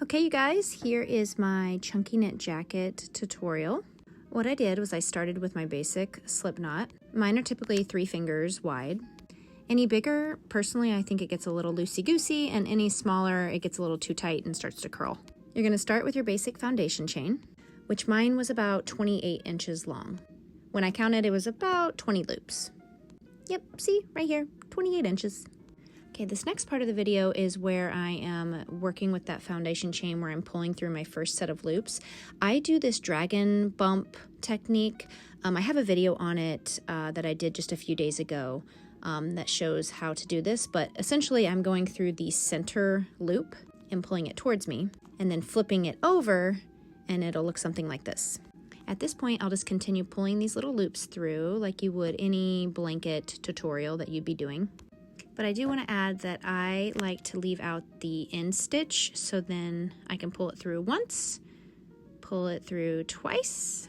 Okay, you guys, here is my chunky knit jacket tutorial. What I did was I started with my basic slip knot. Mine are typically 3 fingers wide. Any bigger, personally, I think it gets a little loosey-goosey, and any smaller, it gets a little too tight and starts to curl. You're going to start with your basic foundation chain, which mine was about 28 inches long. When I counted, it was about 20 loops. Yep, see, right here, 28 inches. Okay, this next part of the video is where I am working with that foundation chain where I'm pulling through my first set of loops. I do this dragon bump technique. I have a video on it that I did just a few days ago that shows how to do this, but essentially I'm going through the center loop and pulling it towards me and then flipping it over, and it'll look something like this. At this point, I'll just continue pulling these little loops through like you would any blanket tutorial that you'd be doing. But I do want to add that I like to leave out the end stitch, so then I can pull it through once, pull it through twice,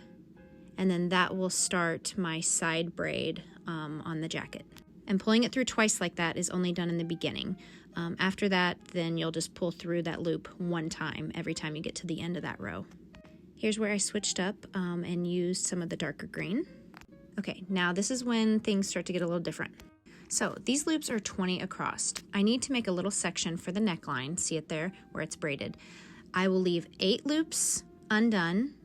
and then that will start my side braid on the jacket. And pulling it through twice like that is only done in the beginning. After that, then you'll just pull through that loop one time every time you get to the end of that row. Here's where I switched up and used some of the darker green. Okay, now this is when things start to get a little different. So these loops are 20 across. I need to make a little section for the neckline, see it there where it's braided. I will leave 8 loops undone.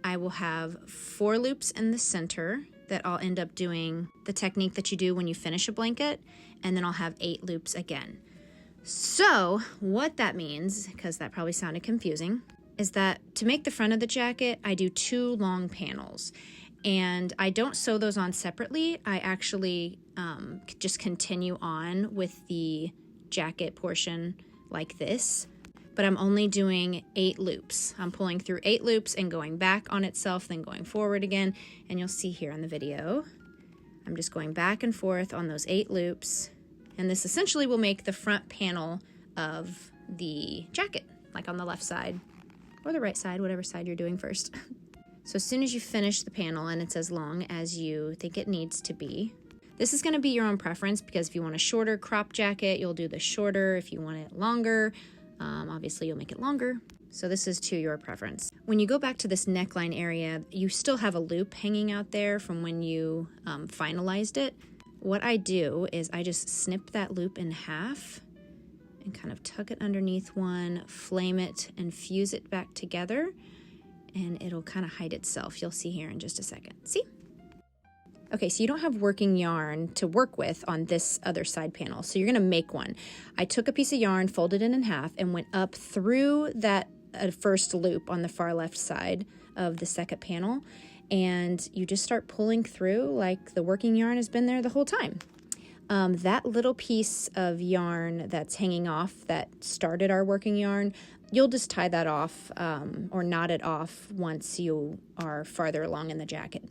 I will have 4 loops in the center that I'll end up doing the technique that you do when you finish a blanket, and then I'll have 8 loops again. So what that means, because that probably sounded confusing, is that to make the front of the jacket, I do 2 long panels. And I don't sew those on separately. I actually just continue on with the jacket portion like this, but I'm only doing 8 loops. I'm pulling through 8 loops and going back on itself, then going forward again. And you'll see here on the video, I'm just going back and forth on those 8 loops. And this essentially will make the front panel of the jacket, like on the left side or the right side, whatever side you're doing first. So as soon as you finish the panel and it's as long as you think it needs to be, this is going to be your own preference, because if you want a shorter crop jacket, you'll do the shorter. If you want it longer, obviously you'll make it longer. So this is to your preference. When you go back to this neckline area, you still have a loop hanging out there from when you finalized it. What I do is I just snip that loop in half and kind of tuck it underneath one, flame it, and fuse it back together. And it'll kind of hide itself. You'll see here in just a second. See? Okay, so you don't have working yarn to work with on this other side panel, so you're gonna make one. I took a piece of yarn, folded it in half, and went up through that first loop on the far left side of the second panel, and you just start pulling through like the working yarn has been there the whole time. That little piece of yarn that's hanging off that started our working yarn, you'll just tie that off or knot it off once you are farther along in the jacket.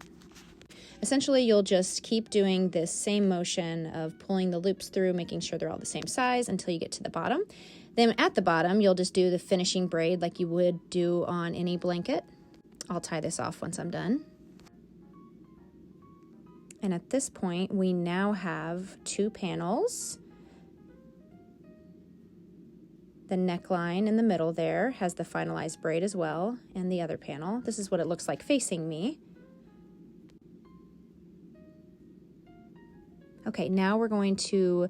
Essentially, you'll just keep doing this same motion of pulling the loops through, making sure they're all the same size until you get to the bottom. Then at the bottom, you'll just do the finishing braid like you would do on any blanket. I'll tie this off once I'm done. And at this point, we now have 2 panels. The neckline in the middle there has the finalized braid as well, and the other panel. This is what it looks like facing me. Okay, now we're going to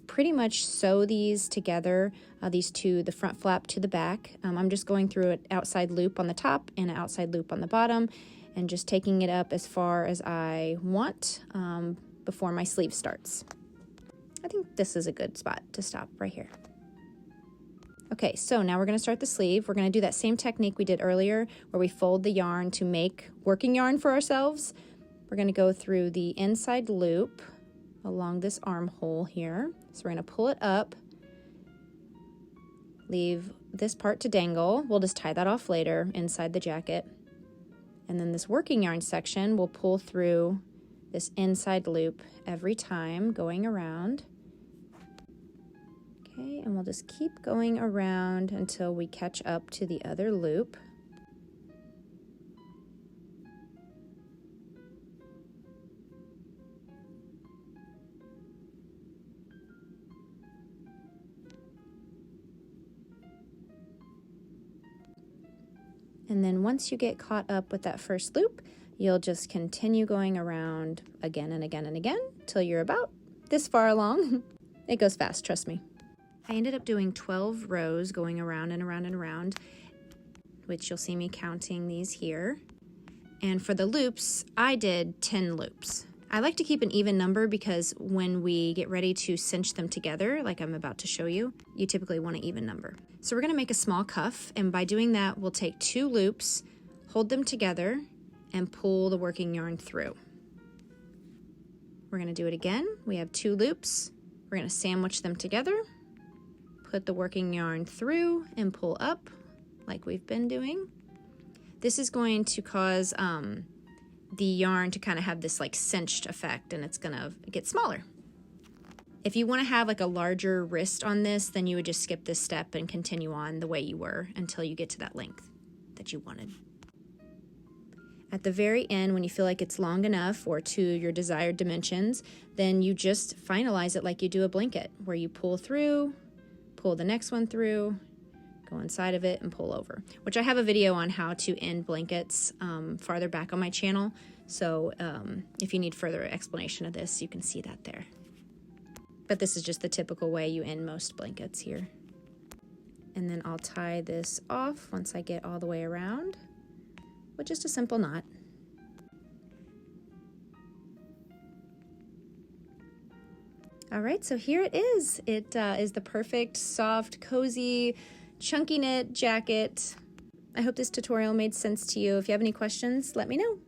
pretty much sew these together, these two, the front flap to the back. I'm just going through an outside loop on the top and an outside loop on the bottom, and just taking it up as far as I want before my sleeve starts. I think this is a good spot to stop right here. Okay, so now we're going to start the sleeve. We're going to do that same technique we did earlier where we fold the yarn to make working yarn for ourselves. We're going to go through the inside loop along this armhole here. So we're going to pull it up, leave this part to dangle. We'll just tie that off later inside the jacket. And then this working yarn section, we'll pull through this inside loop every time going around. Okay, and we'll just keep going around until we catch up to the other loop. And then once you get caught up with that first loop, you'll just continue going around again and again and again till you're about this far along. It goes fast, trust me. I ended up doing 12 rows going around and around and around, which you'll see me counting these here. And for the loops, I did 10 loops. I like to keep an even number because when we get ready to cinch them together, like I'm about to show you, you typically want an even number. So we're gonna make a small cuff, and by doing that, we'll take 2 loops, hold them together, and pull the working yarn through. We're gonna do it again. We have 2 loops. We're gonna sandwich them together, put the working yarn through, and pull up like we've been doing. This is going to cause the yarn to kind of have this like cinched effect, and it's gonna get smaller. If you want to have like a larger wrist on this, then you would just skip this step and continue on the way you were until you get to that length that you wanted. At the very end, when you feel like it's long enough or to your desired dimensions, then you just finalize it like you do a blanket, where you pull through, pull the next one through, go inside of it, and pull over, which I have a video on how to end blankets farther back on my channel. So if you need further explanation of this, you can see that there. But this is just the typical way you end most blankets here. And then I'll tie this off once I get all the way around with just a simple knot. All right, so here it is. It is the perfect, soft, cozy, chunky knit jacket. I hope this tutorial made sense to you. If you have any questions, let me know.